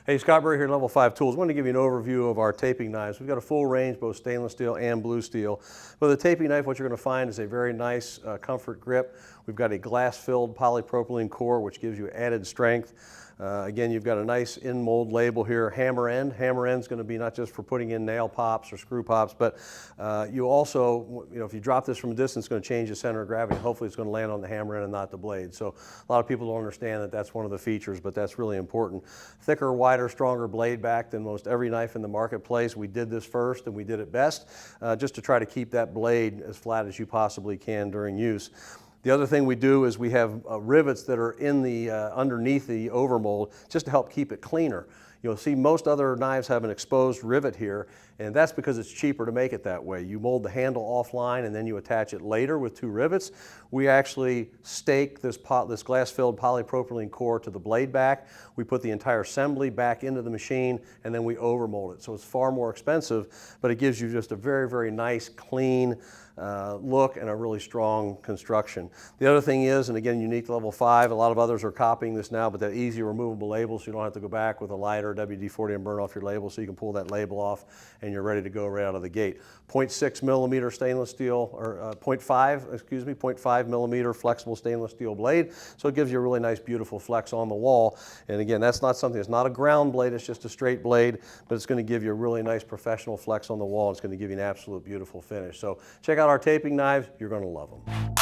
Hey, Scott Burry here, Level 5 Tools. I want to give you an overview of our taping knives. We've got a full range, both stainless steel and blue steel. With a taping knife, what you're going to find is a very nice comfort grip. We've got a glass-filled polypropylene core, which gives you added strength. Again, you've got a nice in-mold label here, hammer end. Hammer end's going to be not just for putting in nail pops or screw pops, but you also, if you drop this from a distance, it's going to change the center of gravity. Hopefully it's going to land on the hammer end and not the blade. So a lot of people don't understand that that's one of the features, but that's really important. Thicker, wider, stronger blade back than most every knife in the marketplace. We did this first and we did it best, just to try to keep that blade as flat as you possibly can during use. The other thing we do is we have rivets that are in the underneath the overmold just to help keep it cleaner. You'll see most other knives have an exposed rivet here, and that's because it's cheaper to make it that way. You mold the handle offline and then you attach it later with two rivets. We actually stake this glass-filled polypropylene core to the blade back. We put the entire assembly back into the machine and then we overmold it. So it's far more expensive, but it gives you just a very, very nice, clean look and a really strong construction. The other thing is, and again, unique to Level 5, a lot of others are copying this now, but that easy removable label, so you don't have to go back with a lighter, WD-40, and burn off your label, so you can pull that label off and you're ready to go right out of the gate. 0.6 millimeter stainless steel, or 0.5 millimeter flexible stainless steel blade, so it gives you a really nice, beautiful flex on the wall. And again, that's not something, it's not a ground blade, it's just a straight blade, but it's going to give you a really nice professional flex on the wall. It's going to give you an absolute beautiful finish. So check out our taping knives, you're going to love them.